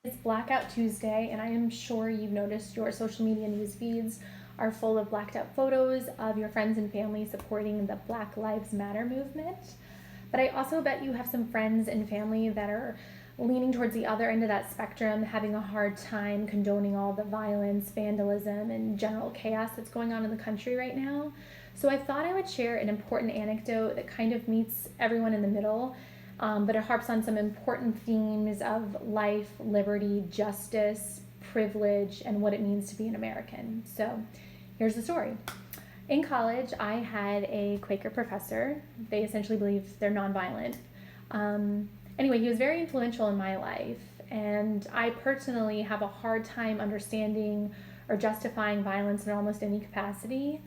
It's Blackout Tuesday, and I am sure you've noticed your social media news feeds are full of blacked out photos of your friends and family supporting the Black Lives Matter movement. But I also bet you have some friends and family that are leaning towards the other end of that spectrum, having a hard time condoning all the violence, vandalism, and general chaos that's going on in the country right now. So I thought I would share an important anecdote that kind of meets everyone in the middle, but it harps on some important themes of life, liberty, justice, privilege, and what it means to be an American. So here's the story. In college, I had a Quaker professor. They essentially believe they're nonviolent. Anyway, he was very influential in my life, and I personally have a hard time understanding or justifying violence in almost any capacity.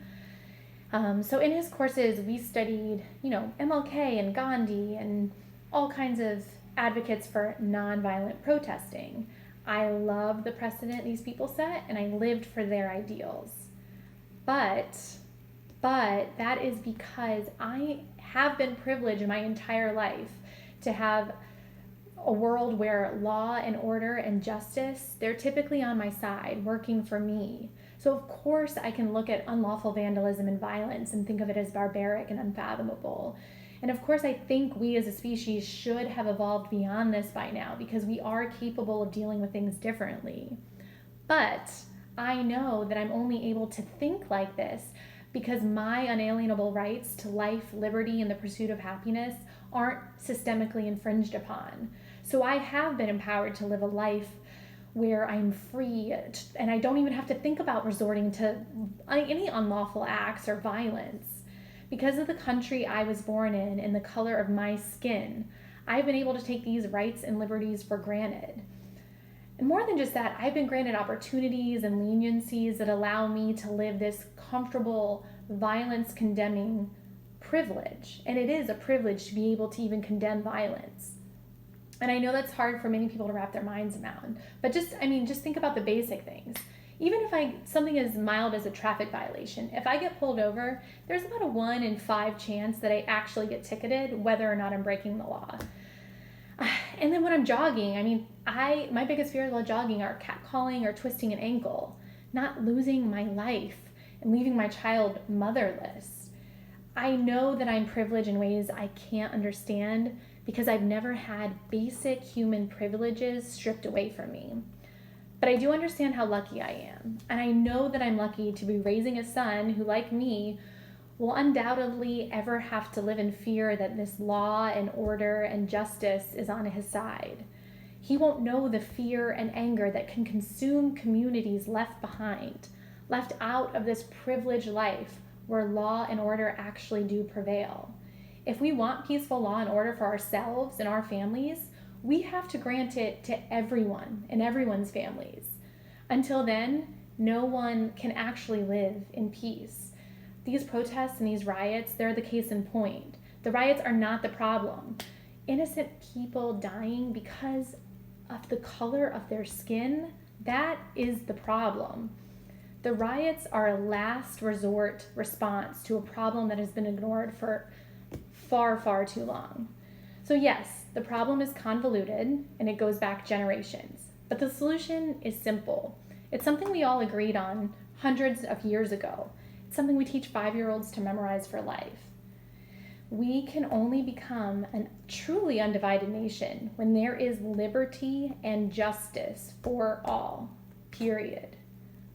So in his courses, we studied, MLK and Gandhi and all kinds of advocates for nonviolent protesting. I love the precedent these people set, and I lived for their ideals. But that is because I have been privileged my entire life to have a world where law and order and justice, they're typically on my side, working for me. So of course I can look at unlawful vandalism and violence and think of it as barbaric and unfathomable. And of course I think we as a species should have evolved beyond this by now because we are capable of dealing with things differently. But I know that I'm only able to think like this because my unalienable rights to life, liberty, and the pursuit of happiness aren't systemically infringed upon. So I have been empowered to live a life where I'm free and I don't even have to think about resorting to any unlawful acts or violence. Because of the country I was born in and the color of my skin, I've been able to take these rights and liberties for granted. And more than just that, I've been granted opportunities and leniencies that allow me to live this comfortable, violence-condemning privilege. And it is a privilege to be able to even condemn violence. And I know that's hard for many people to wrap their minds around. But just think about the basic things. Even if something as mild as a traffic violation, if I get pulled over, there's about a 1 in 5 chance that I actually get ticketed, whether or not I'm breaking the law. And then when I'm jogging, my biggest fears while jogging are catcalling or twisting an ankle, not losing my life and leaving my child motherless. I know that I'm privileged in ways I can't understand because I've never had basic human privileges stripped away from me. But I do understand how lucky I am. And I know that I'm lucky to be raising a son who, like me, will undoubtedly ever have to live in fear that this law and order and justice is on his side. He won't know the fear and anger that can consume communities left behind, left out of this privileged life where law and order actually do prevail. If we want peaceful law and order for ourselves and our families, we have to grant it to everyone and everyone's families. Until then, no one can actually live in peace. These protests and these riots, they're the case in point. The riots are not the problem. Innocent people dying because of the color of their skin, that is the problem. The riots are a last resort response to a problem that has been ignored for far, far too long. So yes, the problem is convoluted and it goes back generations, but the solution is simple. It's something we all agreed on hundreds of years ago. It's something we teach 5-year-olds to memorize for life. We can only become a truly undivided nation when there is liberty and justice for all, period.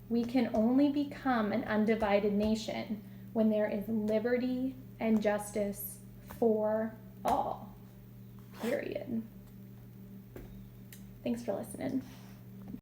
We can only become an undivided nation when there is liberty and justice for all, period. Thanks for listening.